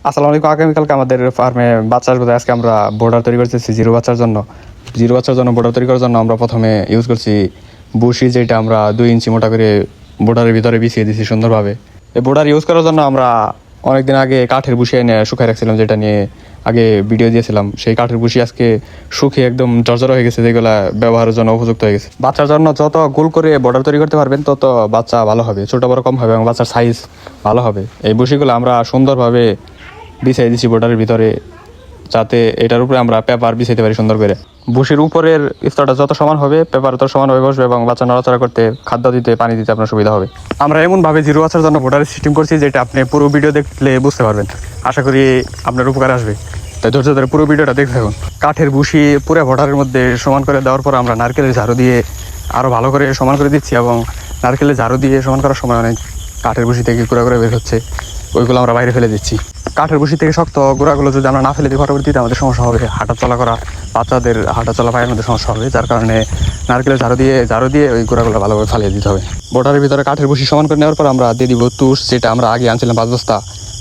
আসসালামু আলাইকুম। আগামীকালকে আমাদের ফার্মে বাচ্চা আসবে। আজকে আমরা বোর্ডার তৈরি করতেছি জিরো বাচ্চার জন্য। বোর্ডার তৈরি করার জন্য আমরা প্রথমে ইউজ করছি বুশি, যেটা আমরা 2 ইঞ্চি মোটা করে বোর্ডারের ভিতরে বিছিয়ে দিয়েছি সুন্দরভাবে। এই বোর্ডার ইউজ করার জন্য আমরা অনেকদিন আগে কাঠের বুশি এনে শুকাই রাখছিলাম, যেটা নিয়ে আগে ভিডিও দিয়েছিলাম। সেই কাঠের বুশি আজকে শুকিয়ে একদম জর্জর হয়ে গেছে, যেগুলো ব্যবহারের জন্য উপযুক্ত হয়ে গেছে। বাচ্চার জন্য যত গোল করে বর্ডার তৈরি করতে পারবেন তত বাচ্চা ভালো হবে, ছোটো বড় কম হবে এবং বাচ্চার সাইজ ভালো হবে। এই বুশিগুলো আমরা সুন্দরভাবে বিছাই দিচ্ছি বোর্ডারের ভিতরে, যাতে এটার উপরে আমরা পেপার বিছাইতে পারি সুন্দর করে। বুশির উপরের স্তরটা যত সমান হবে পেপার তত সমানভাবে বসবে এবং বাচ্চা নড়াচড়া করতে, খাদ্য দিতে, পানি দিতে আপনার সুবিধা হবে। আমরা এমনভাবে জিরো বাচ্চার জন্য বোর্ডারের সিস্টেম করছি, যেটা আপনি পুরো ভিডিও দেখলে বুঝতে পারবেন। আশা করি আপনার উপকার আসবে, তাই ধৈর্য ধরে পুরো ভিডিওটা দেখতে থাকুন। কাঠের বুশি পুরো বোর্ডারের মধ্যে সমান করে দেওয়ার পর আমরা নারকেলের ঝাড়ু দিয়ে আরও ভালো করে সমান করে দিচ্ছি, এবং নারকেলের ঝাড়ু দিয়ে সমান করার সময় অনেক কাঠের বুশি থেকে গুঁড়া করে বের হচ্ছে, ওইগুলো আমরা বাইরে ফেলে দিচ্ছি। কাঠের বুশি থেকে শক্ত গুঁড়াগুলো যদি আমরা না ফেলে দিই পরবর্তীতে আমাদের সমস্যা হবে, হাঁটা চলা করা, বাচ্চাদের হাঁটা চলা পায়ের মধ্যে সমস্যা হবে। যার কারণে নারকেলের ঝাড়ু দিয়ে ওই গুঁড়াগুলো ভালোভাবে ফালিয়ে দিতে হবে। বোর্ডারের ভিতরে কাঠের বুশি সমান করে নেওয়ার পর আমরা দিয়ে দিব তুষ, যেটা আমরা আগে আনছিলাম 5 বস্তা।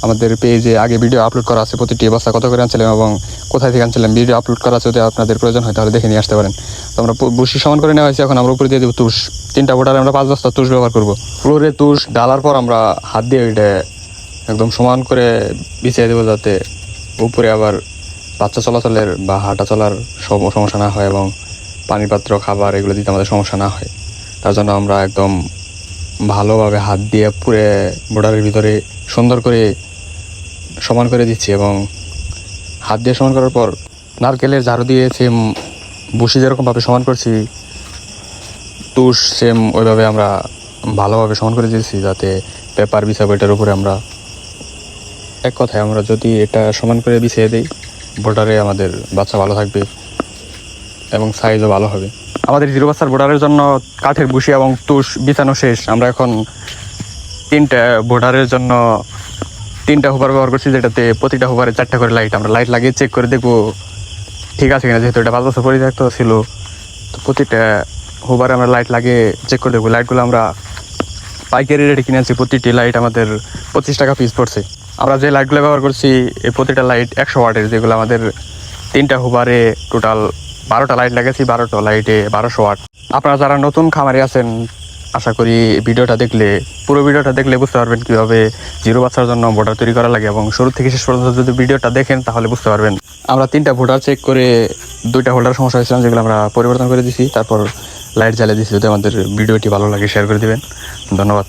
আমাদের পেজে আগে ভিডিও আপলোড করা আছে, প্রতিটি বস্তা কত করে আনছিলাম এবং কোথায় থেকে আনছিলাম ভিডিও আপলোড করা আছে। যদি আপনাদের প্রয়োজন হয় তাহলে দেখে নিয়ে আসতে পারেন। তো আমরা বুশি সমান করে নেওয়া হয়েছে, এখন আমরা উপরে দিয়ে দেবো তুষ। 3টা বোর্ডারে আমরা 5 বস্তা তুষ ব্যবহার করবো। ফ্লোরে তুষ ডালার পর আমরা হাত দিয়ে ওইটা একদম সমান করে বিছিয়ে দেবো, যাতে উপরে আবার বাচ্চা চলাচলের বা হাঁটা চলার সমস্যা না হয় এবং পানি পাত্র, খাবার এগুলো দিতে আমাদের সমস্যা না হয়। তার জন্য আমরা একদম ভালোভাবে হাত দিয়ে পুরে বোর্ডারের ভিতরে সুন্দর করে সমান করে দিচ্ছি, এবং হাত দিয়ে সমান করার পর নারকেলের ঝাড়ু দিয়ে সেম বুশি যেরকমভাবে সমান করছি, তুষ সেম ওইভাবে আমরা ভালোভাবে সমান করে দিয়েছি, যাতে পেপার বিছাবো এটার উপরে আমরা। এক কথায় আমরা যদি এটা সমান করে বিছিয়ে দিই বোর্ডারে, আমাদের বাচ্চা ভালো থাকবে এবং সাইজও ভালো হবে। আমাদের জিরো বাচ্চার বোর্ডারের জন্য কাঠের বুশি এবং তুষ বিছানো শেষ। আমরা এখন 3টা বোর্ডারের জন্য 3টা হুবার ব্যবহার করছি, যেটাতে প্রতিটা হুবারে 4টা করে লাইট। আমরা লাইট লাগিয়ে চেক করে দেখবো ঠিক আছে কিনা, যেহেতু এটা 5 বছর পরিত্যক্ত ছিল। তো প্রতিটা হুবারে আমরা লাইট লাগিয়ে চেক করে দেখবো। লাইটগুলো আমরা পাইকারি রেটে কিনে আনছি, প্রতিটি লাইট আমাদের 25 টাকা পিস পড়ছে। আমরা যে লাইটগুলো ব্যবহার করছি এই প্রতিটা লাইট 100 ওয়াটের, যেগুলো আমাদের 3টা হুবারে টোটাল 12টা লাইট লাগাইছি, 12টা লাইটে 1200 ওয়াট। আপনারা যারা নতুন খামারি আছেন, আশা করি পুরো ভিডিওটা দেখলে বুঝতে পারবেন কীভাবে জিরো বাচ্চার জন্য বোর্ডার তৈরি করা লাগে, এবং শুরু থেকে শেষ পর্যন্ত যদি ভিডিওটা দেখেন তাহলে বুঝতে পারবেন। আমরা 3টা বোর্ডার চেক করে 2টা হোল্ডার সমস্যা হয়েছিলাম, যেগুলো আমরা পরিবর্তন করে দিছি, তারপর লাইট জ্বালিয়ে দিছি। যদি আমাদের ভিডিওটি ভালো লাগে শেয়ার করে দিবেন। ধন্যবাদ।